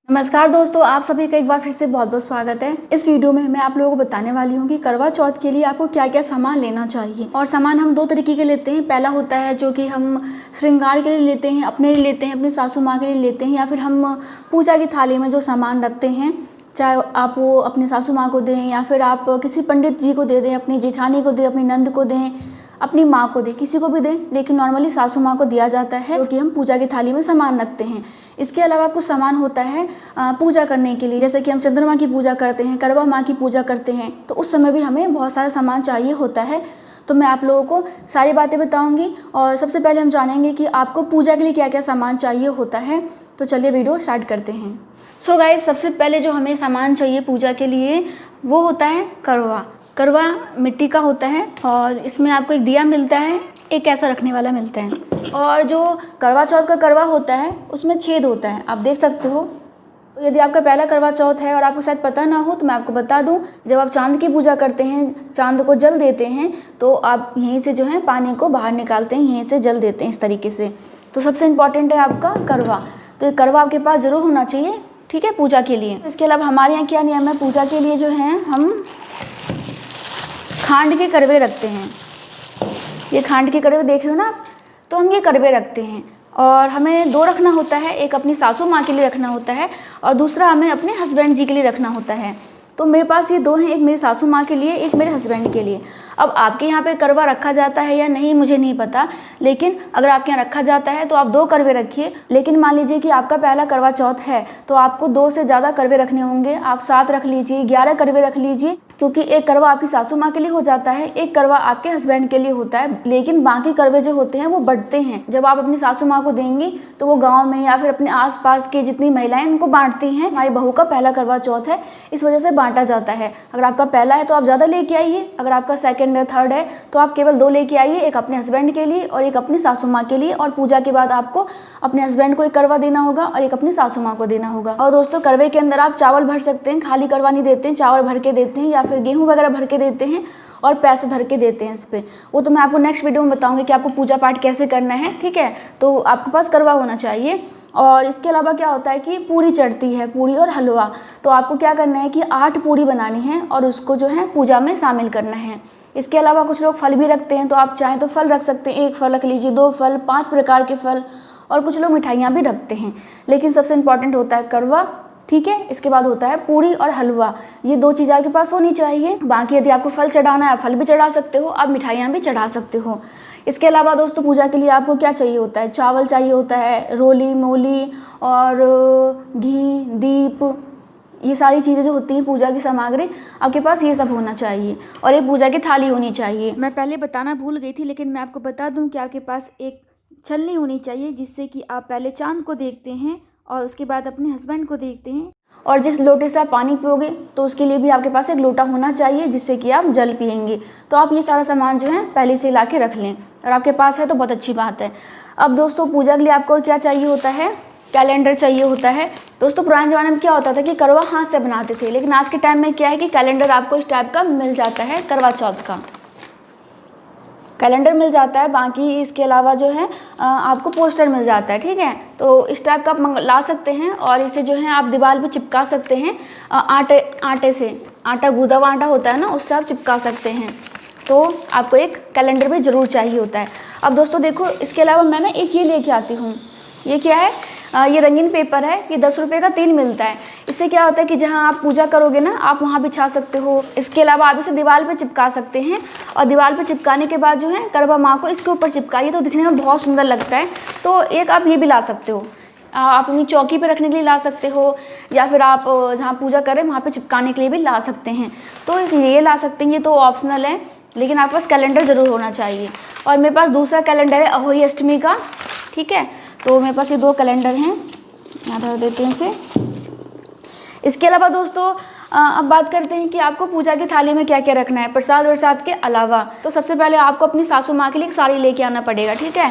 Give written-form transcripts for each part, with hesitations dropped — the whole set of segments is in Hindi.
नमस्कार दोस्तों, आप सभी का एक बार फिर से बहुत बहुत स्वागत है। इस वीडियो में मैं आप लोगों को बताने वाली हूँ कि करवा चौथ के लिए आपको क्या क्या सामान लेना चाहिए। और सामान हम दो तरीके के लेते हैं। पहला होता है जो कि हम श्रृंगार के लिए लेते हैं, अपने लिए लेते हैं, अपनी सासू माँ के लिए लेते हैं, या फिर हम पूजा की थाली में जो सामान रखते हैं, चाहे आप वो अपनी सासू माँ को दें या फिर आप किसी पंडित जी को दे दें, अपनी जेठानी को दें, अपनी नंद को दें, अपनी माँ को दें, किसी को भी दें, लेकिन नॉर्मली सासू माँ को दिया जाता है क्योंकि हम पूजा की थाली में सामान रखते हैं। इसके अलावा कुछ सामान होता है पूजा करने के लिए, जैसे कि हम चंद्रमा की पूजा करते हैं, करवा माँ की पूजा करते हैं, तो उस समय भी हमें बहुत सारा सामान चाहिए होता है। तो मैं आप लोगों को सारी बातें बताऊंगी और सबसे पहले हम जानेंगे कि आपको पूजा के लिए क्या क्या सामान चाहिए होता है। तो चलिए वीडियो स्टार्ट करते हैं। सो गाइस, सबसे पहले जो हमें सामान चाहिए पूजा के लिए वो होता है करवा। करवा मिट्टी का होता है और इसमें आपको एक दिया मिलता है, एक ऐसा रखने वाला मिलता है। और जो करवा चौथ का करवा होता है उसमें छेद होता है, आप देख सकते हो। तो यदि आपका पहला करवा चौथ है और आपको शायद पता ना हो तो मैं आपको बता दूं, जब आप चांद की पूजा करते हैं, चांद को जल देते हैं, तो आप यहीं से जो है पानी को बाहर निकालते हैं, यहीं से जल देते हैं इस तरीके से। तो सबसे इम्पॉर्टेंट है आपका करवा। तो ये करवा आपके पास ज़रूर होना चाहिए, ठीक है, पूजा के लिए। इसके अलावा हमारे यहाँ क्या नियम है, पूजा के लिए जो है हम खांड के करवे रखते हैं। ये खांड के करवे देख रहे हो ना आप, तो हम ये करवे रखते हैं। और हमें दो रखना होता है, एक अपनी सासू माँ के लिए रखना होता है और दूसरा हमें अपने हस्बैंड जी के लिए रखना होता है। तो मेरे पास ये दो हैं, एक मेरी सासू माँ के लिए, एक मेरे हस्बैंड के लिए। अब आपके यहाँ पे करवा रखा जाता है या नहीं मुझे नहीं पता, लेकिन अगर आपके यहाँ रखा जाता है तो आप दो करवे रखिए। लेकिन मान लीजिए कि आपका पहला करवा चौथ है तो आपको दो से ज़्यादा करवे रखने होंगे। आप 7 रख लीजिए, 11 करवे रख लीजिए, क्योंकि एक करवा आपकी सासू माँ के लिए हो जाता है, एक करवा आपके हस्बैंड के लिए होता है। लेकिन बाकी करवे जो होते हैं वो बढ़ते हैं। जब आप अपनी सासू माँ को देंगी तो वो गांव में या फिर अपने आसपास की जितनी महिलाएं उनको बांटती हैं। हमारी बहू का पहला करवा चौथ है, इस वजह से बांटा जाता है। अगर आपका पहला है तो आप ज़्यादा लेके आइए, अगर आपका सेकंड या थर्ड है तो आप केवल 2 लेके आइए, एक अपने हस्बैंड के लिए और एक अपनी सासू माँ के लिए। और पूजा के बाद आपको अपने हस्बैंड को एक करवा देना होगा और एक अपनी सासू माँ को देना होगा। और दोस्तों, करवे के अंदर आप चावल भर सकते हैं, खाली करवा नहीं देते हैं, चावल भर के देते हैं या फिर गेहूँ वगैरह भर के देते हैं और पैसे धर के देते हैं इस पर। वो तो मैं आपको नेक्स्ट वीडियो में बताऊंगी कि आपको पूजा पाठ कैसे करना है, ठीक है। तो आपके पास करवा होना चाहिए। और इसके अलावा क्या होता है कि पूरी चढ़ती है, पूरी और हलवा। तो आपको क्या करना है कि 8 पूरी बनानी है और उसको जो है पूजा में शामिल करना है। इसके अलावा कुछ लोग फल भी रखते हैं, तो आप चाहें तो फल रख सकते हैं, 1 फल रख लीजिए, 2 फल, 5 प्रकार के फल। और कुछ लोग मिठाइयाँ भी रखते हैं, लेकिन सबसे इम्पॉर्टेंट होता है करवा, ठीक है। इसके बाद होता है पूरी और हलवा। ये 2 चीज़ आपके पास होनी चाहिए। बाकी यदि आपको फल चढ़ाना है, फल भी चढ़ा सकते हो, आप मिठाइयाँ भी चढ़ा सकते हो। इसके अलावा दोस्तों, पूजा के लिए आपको क्या चाहिए होता है, चावल चाहिए होता है, रोली मोली और घी, दीप, ये सारी चीज़ें जो होती हैं पूजा की सामग्री, आपके पास ये सब होना चाहिए। और ये पूजा की थाली होनी चाहिए। मैं पहले बताना भूल गई थी, लेकिन मैं आपको बता दूं कि आपके पास एक छलनी होनी चाहिए, जिससे कि आप पहले चांद को देखते हैं और उसके बाद अपने हस्बैंड को देखते हैं। और जिस लोटे से आप पानी पियोगे तो उसके लिए भी आपके पास एक लोटा होना चाहिए, जिससे कि आप जल पिएंगे। तो आप ये सारा सामान जो है पहले से ला के रख लें, और आपके पास है तो बहुत अच्छी बात है। अब दोस्तों, पूजा के लिए आपको और क्या चाहिए होता है, कैलेंडर चाहिए होता है। दोस्तों, पुराने ज़माने में क्या होता था कि करवा हाथ से बनाते थे, लेकिन आज के टाइम में क्या है कि कैलेंडर आपको इस टाइप का मिल जाता है, करवा चौथ का कैलेंडर मिल जाता है। बाकी इसके अलावा जो है आपको पोस्टर मिल जाता है, ठीक है। तो इस टाइप का आप ला सकते हैं और इसे जो है आप दीवार पे चिपका सकते हैं। आटे से, आटा गूंदा हुआ आटा होता है ना, उससे आप चिपका सकते हैं। तो आपको एक कैलेंडर भी ज़रूर चाहिए होता है। अब दोस्तों देखो, इसके अलावा मैं ना एक ये लेके आती हूँ। ये क्या है, ये रंगीन पेपर है, ये 10 रुपये का 3 मिलता है। इससे क्या होता है कि जहाँ आप पूजा करोगे ना, आप वहाँ बिछा सकते हो। इसके अलावा आप इसे दीवार पे चिपका सकते हैं और दीवार पे चिपकाने के बाद जो है करवा माँ को इसके ऊपर चिपकाइए, तो दिखने में बहुत सुंदर लगता है। तो एक आप ये भी ला सकते हो, आप अपनी चौकी पे रखने के लिए ला सकते हो, या फिर आप जहाँ पूजा करें वहाँ पे चिपकाने के लिए भी ला सकते हैं। तो ये ला सकते हैं, ये तो ऑप्शनल है, लेकिन आपके पास कैलेंडर ज़रूर होना चाहिए। और मेरे पास दूसरा कैलेंडर है अहोई अष्टमी का, ठीक है। तो मेरे पास ये 2 कैलेंडर हैं, यहाँ धर देते हैं इसे। इसके अलावा दोस्तों, अब बात करते हैं कि आपको पूजा की थाली में क्या क्या रखना है प्रसाद वरसाद के अलावा। तो सबसे पहले आपको अपनी सासू माँ के लिए एक साड़ी लेके आना पड़ेगा, ठीक है।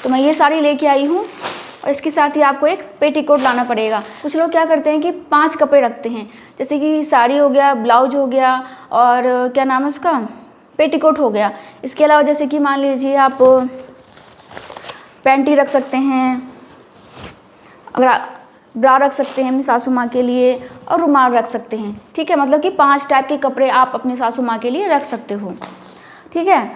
तो मैं ये साड़ी लेके आई हूँ और इसके साथ ही आपको एक पेटीकोट लाना पड़ेगा। कुछ लोग क्या करते हैं कि 5 कपड़े रखते हैं, जैसे कि साड़ी हो गया, ब्लाउज हो गया और क्या नाम है उसका, पेटीकोट हो गया। इसके अलावा जैसे कि मान लीजिए आप पैंटी रख सकते हैं, अगर ब्रा रख सकते हैं अपनी सासू माँ के लिए और रुमाल रख सकते हैं। ठीक है, मतलब कि 5 टाइप के कपड़े आप अपनी सासू माँ के लिए रख सकते हो। ठीक है,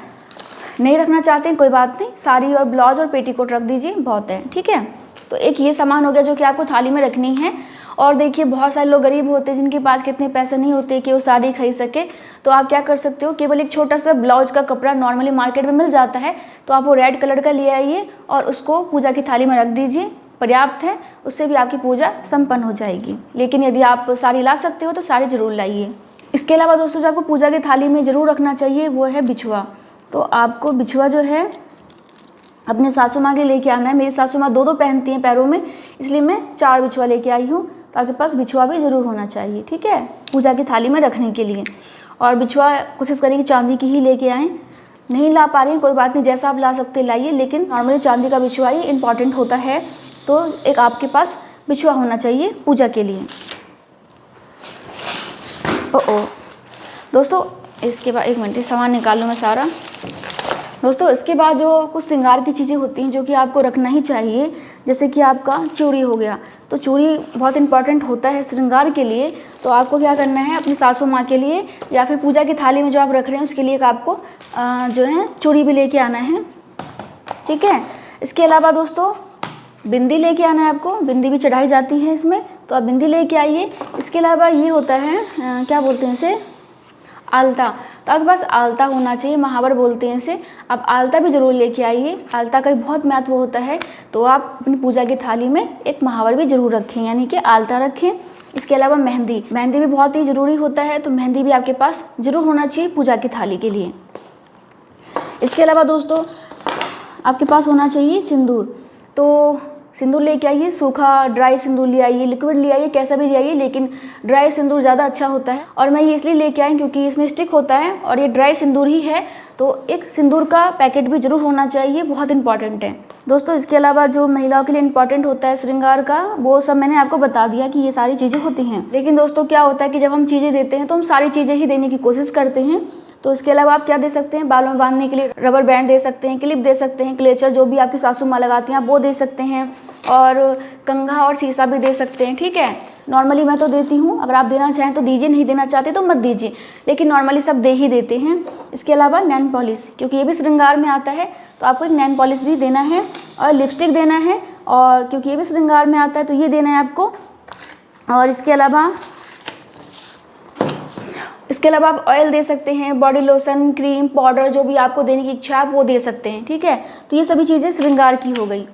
नहीं रखना चाहते हैं कोई बात नहीं, साड़ी और ब्लाउज और पेटीकोट रख दीजिए, बहुत है। ठीक है, तो एक ये सामान हो गया जो कि आपको थाली में रखनी है। और देखिए बहुत सारे लोग गरीब होते हैं जिनके पास कितने पैसे नहीं होते कि वो साड़ी खरीद सके, तो आप क्या कर सकते हो, केवल एक छोटा सा ब्लाउज का कपड़ा नॉर्मली मार्केट में मिल जाता है, तो आप वो रेड कलर का ले आइए और उसको पूजा की थाली में रख दीजिए, पर्याप्त है, उससे भी आपकी पूजा संपन्न हो जाएगी। लेकिन यदि आप साड़ी ला सकते हो तो साड़ी ज़रूर लाइए। इसके अलावा दोस्तों जो आपको पूजा की थाली में ज़रूर रखना चाहिए वो है बिछुआ। तो आपको बिछुआ जो है अपने सासू माँ के लेके आना है। मेरी सासू माँ 2-2 पहनती हैं पैरों में, इसलिए मैं 4 बिछुआ लेके आई हूँ, तो आपके पास बिछुआ भी ज़रूर होना चाहिए। ठीक है, पूजा की थाली में रखने के लिए। और बिछुआ कोशिश करें कि चांदी की ही लेके आएँ, नहीं ला पा रही हैं कोई बात नहीं, जैसा आप ला सकते लाइए, लेकिन नॉर्मली चांदी का बिछुआ ही इंपॉर्टेंट होता है, तो एक आपके पास बिछुआ होना चाहिए पूजा के लिए। ओ दोस्तों, इसके बाद 1 मिनट सामान निकाल लूँ मैं सारा। दोस्तों इसके बाद जो कुछ श्रृंगार की चीज़ें होती हैं जो कि आपको रखना ही चाहिए, जैसे कि आपका चूड़ी हो गया, तो चूड़ी बहुत इंपॉर्टेंट होता है श्रृंगार के लिए। तो आपको क्या करना है, अपनी सासू माँ के लिए या फिर पूजा की थाली में जो आप रख रहे हैं उसके लिए आपको जो है चूड़ी भी लेके आना है। ठीक है, इसके अलावा दोस्तों बिंदी लेके आना है आपको, बिंदी भी चढ़ाई जाती है इसमें, तो आप बिंदी लेके आइए। इसके अलावा ये होता है क्या बोलते हैं इसे, आलता, तो आपके पास आलता होना चाहिए, महावर बोलते हैं इसे, आप आलता भी ज़रूर लेके आइए। आलता का भी बहुत महत्व होता है, तो आप अपनी पूजा की थाली में एक महावर भी ज़रूर रखें, यानी कि आलता रखें। इसके अलावा मेहंदी, मेहंदी भी बहुत ही ज़रूरी होता है, तो मेहंदी भी आपके पास ज़रूर होना चाहिए पूजा की थाली के लिए। इसके अलावा दोस्तों आपके पास होना चाहिए सिंदूर, तो सिंदूर लेके आइए, सूखा ड्राई सिंदूर ले आइए, लिक्विड ले आइए, कैसा भी ले आइए, लेकिन ड्राई सिंदूर ज़्यादा अच्छा होता है। और मैं ये इसलिए लेके आई क्योंकि इसमें स्टिक होता है और ये ड्राई सिंदूर ही है, तो एक सिंदूर का पैकेट भी ज़रूर होना चाहिए, बहुत इंपॉर्टेंट है दोस्तों। इसके अलावा जो महिलाओं के लिए इंपॉर्टेंट होता है श्रृंगार का, वो सब मैंने आपको बता दिया कि ये सारी चीज़ें होती हैं। लेकिन दोस्तों क्या होता है कि जब हम चीज़ें देते हैं तो हम सारी चीज़ें ही देने की कोशिश करते हैं। तो इसके अलावा आप क्या दे सकते हैं, बालों में बांधने के लिए रबर बैंड दे सकते हैं, क्लिप दे सकते हैं, क्लेचर जो भी आपकी सासू माँ लगाती हैं आप वो दे सकते हैं, और कंघा और शीशा भी दे सकते हैं। ठीक है, नॉर्मली मैं तो देती हूँ, अगर आप देना चाहें तो दीजिए, नहीं देना चाहते तो मत दीजिए, लेकिन नॉर्मली सब दे ही देते हैं। इसके अलावा नैन पॉलिश, क्योंकि ये भी श्रृंगार में आता है, तो आपको एक नैन पॉलिश भी देना है और लिपस्टिक देना है, और क्योंकि ये भी श्रृंगार में आता है तो ये देना है आपको। और इसके अलावा आप ऑयल दे सकते हैं, बॉडी लोशन, क्रीम, पाउडर, जो भी आपको देने की इच्छा है वो दे सकते हैं। ठीक है, तो ये सभी चीज़ें श्रृंगार की हो गई।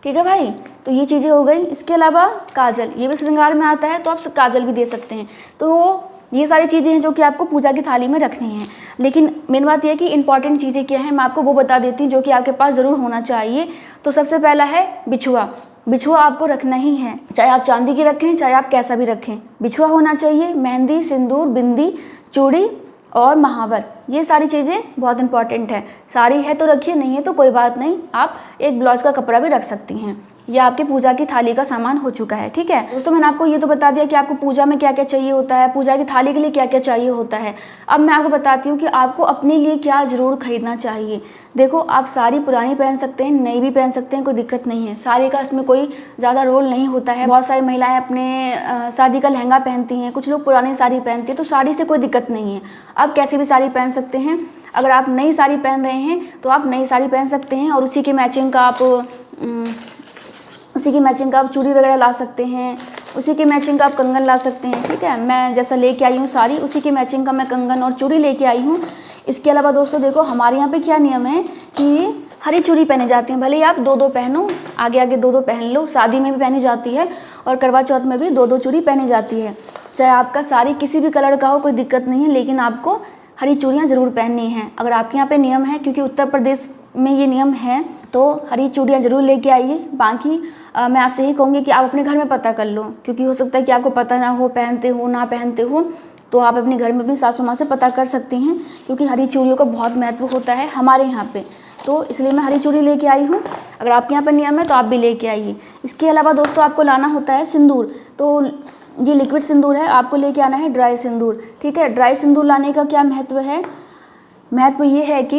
ठीक है भाई, तो ये चीज़ें हो गई। इसके अलावा काजल, ये भी श्रृंगार में आता है, तो आप काजल भी दे सकते हैं। तो ये सारी चीज़ें हैं जो कि आपको पूजा की थाली में रखनी है। लेकिन मेन बात यह है कि इंपॉर्टेंट चीज़ें क्या है, मैं आपको वो बता देती हूँ जो कि आपके पास ज़रूर होना चाहिए। तो सबसे पहला है बिछुआ। बिछुआ आपको रखना ही है, चाहे आप चांदी की रखें चाहे आप कैसा भी रखें, बिछुआ होना चाहिए। मेहंदी, सिंदूर, बिंदी, चूड़ी और महावर, ये सारी चीज़ें बहुत इंपॉर्टेंट है। साड़ी है तो रखिए, नहीं है तो कोई बात नहीं, आप एक ब्लाउज का कपड़ा भी रख सकती हैं। यह आपकी पूजा की थाली का सामान हो चुका है। ठीक है दोस्तों, मैंने आपको ये तो बता दिया कि आपको पूजा में क्या क्या चाहिए होता है, पूजा की थाली के लिए क्या क्या चाहिए होता है। अब मैं आपको बताती हूँ कि आपको अपने लिए क्या ज़रूर खरीदना चाहिए। देखो, आप साड़ी पुरानी पहन सकते हैं, नई भी पहन सकते हैं, कोई दिक्कत नहीं है, साड़ी का इसमें कोई ज़्यादा रोल नहीं होता है। बहुत सारी महिलाएं अपने शादी का लहंगा पहनती हैं, कुछ लोग पुरानी साड़ी पहनती हैं, तो साड़ी से कोई दिक्कत नहीं है, आप कैसी भी साड़ी पहन सकते हैं। अगर आप नई साड़ी पहन रहे हैं तो आप नई साड़ी पहन सकते हैं, और उसी की मैचिंग का आप चूड़ी वगैरह ला सकते हैं, उसी के मैचिंग का आप कंगन ला सकते हैं। ठीक है, मैं जैसा लेके आई हूँ साड़ी, उसी के मैचिंग का मैं कंगन और चूड़ी लेके आई हूँ। इसके अलावा दोस्तों देखो, हमारे यहाँ पे क्या नियम है कि हरी चूड़ी पहनी जाती है, भले ही आप 2-2 पहनो, आगे आगे 2-2 पहन लो, शादी में भी पहनी जाती है और करवा चौथ में भी 2-2 चूड़ी पहनी जाती है। चाहे आपका साड़ी किसी भी कलर का हो, कोई दिक्कत नहीं है, लेकिन आपको हरी चूड़ियाँ ज़रूर पहननी हैं। अगर आपके यहाँ पे नियम है, क्योंकि उत्तर प्रदेश में ये नियम है, तो हरी चूड़ियाँ ज़रूर लेके आइए। बाकी मैं आपसे यही कहूँगी कि आप अपने घर में पता कर लो, क्योंकि हो सकता है कि आपको पता ना हो, पहनते हो ना पहनते हो, तो आप अपने घर में अपनी सासू माँ से पता कर सकती हैं, क्योंकि हरी चूड़ियों का बहुत महत्व होता है हमारे यहाँ पे, तो इसलिए मैं हरी चूड़ी लेके आई हूँ। अगर आपके यहाँ पर नियम है तो आप भी लेके आइए। इसके अलावा दोस्तों आपको लाना होता है सिंदूर, तो ये लिक्विड सिंदूर है, आपको लेके आना है ड्राई सिंदूर। ठीक है, ड्राई सिंदूर लाने का क्या महत्व है, महत्व ये है कि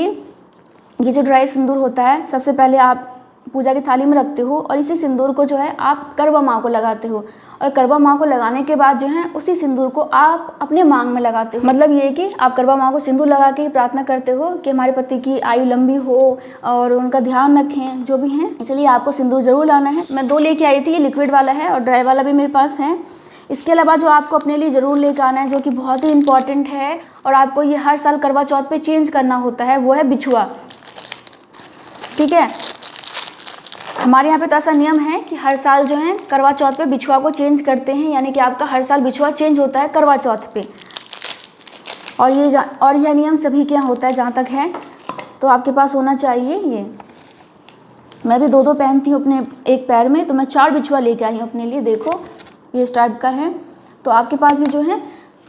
ये जो ड्राई सिंदूर होता है, सबसे पहले आप पूजा की थाली में रखते हो और इसी सिंदूर को जो है आप करवा माँ को लगाते हो, और करवा माँ को लगाने के बाद जो है उसी सिंदूर को आप अपने मांग में लगाते हो। मतलब ये कि आप करवा माँ को सिंदूर लगा के प्रार्थना करते हो कि हमारे पति की आयु लंबी हो और उनका ध्यान रखें जो भी हैं, इसलिए आपको सिंदूर ज़रूर लाना है। मैं 2 लेके आई थी, ये लिक्विड वाला है और ड्राई वाला भी मेरे पास है। इसके अलावा जो आपको अपने लिए ज़रूर लेकर आना है, जो कि बहुत ही इंपॉर्टेंट है और आपको ये हर साल करवा चौथ पे चेंज करना होता है, वो है बिछुआ। ठीक है, हमारे यहाँ पे तो ऐसा नियम है कि हर साल जो है करवा चौथ पे बिछुआ को चेंज करते हैं, यानी कि आपका हर साल बिछुआ चेंज होता है करवा चौथ पे। और यह नियम सभी के यहाँ होता है जहाँ तक है, तो आपके पास होना चाहिए ये। मैं भी 2-2 पहनती हूँ अपने एक पैर में, तो मैं 4 बिछुआ लेके आई हूँ अपने लिए। देखो ये इस टाइप का है, तो आपके पास भी जो है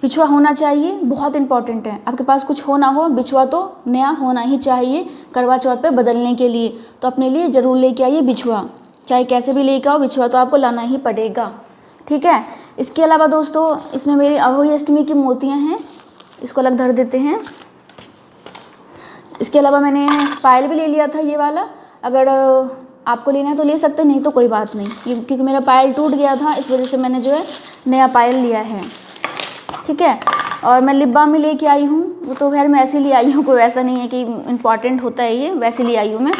बिछुआ होना चाहिए, बहुत इंपॉर्टेंट है। आपके पास कुछ हो ना हो, बिछुआ तो नया होना ही चाहिए करवा चौथ पे बदलने के लिए। तो अपने लिए ज़रूर लेके आइए बिछुआ, चाहे कैसे भी लेके आओ, बिछुआ तो आपको लाना ही पड़ेगा। ठीक है, इसके अलावा दोस्तों इसमें मेरी अहोई अष्टमी की मोतियाँ हैं, इसको अलग धर देते हैं। इसके अलावा मैंने पायल भी ले लिया था ये वाला, अगर आपको लेना है तो ले सकते, नहीं तो कोई बात नहीं, क्योंकि मेरा पायल टूट गया था, इस वजह से मैंने जो है नया पायल लिया है। ठीक है, और मैं लिप बाम भी लेके आई हूँ, वो तो खैर मैं ऐसे ले आई हूँ, कोई ऐसा नहीं है कि इम्पॉर्टेंट होता है ये, वैसे ले आई हूँ मैं।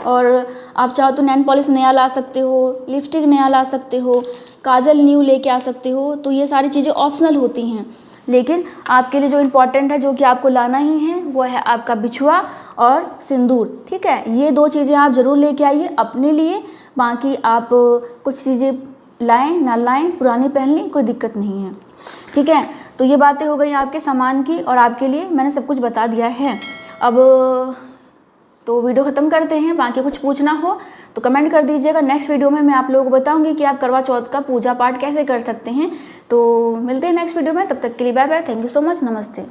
और आप चाहो तो नैन पॉलिश नया ला सकते हो, लिपस्टिक नया ला सकते हो, काजल न्यू लेके आ सकते हो, तो ये सारी चीज़ें ऑप्शनल होती हैं। लेकिन आपके लिए जो इम्पॉर्टेंट है, जो कि आपको लाना ही है, वो है आपका बिछुआ और सिंदूर। ठीक है, ये 2 चीज़ें आप ज़रूर लेके आइए अपने लिए। बाकी आप कुछ चीज़ें लाएं ना लाएं, पुरानी पहन लें, कोई दिक्कत नहीं है। ठीक है, तो ये बातें हो गई आपके सामान की, और आपके लिए मैंने सब कुछ बता दिया है। अब तो वीडियो ख़त्म करते हैं, बाकी कुछ पूछना हो तो कमेंट कर दीजिएगा। नेक्स्ट वीडियो में मैं आप लोगों को बताऊंगी कि आप करवा चौथ का पूजा पाठ कैसे कर सकते हैं। तो मिलते हैं नेक्स्ट वीडियो में, तब तक के लिए bye bye, thank you so much, नमस्ते।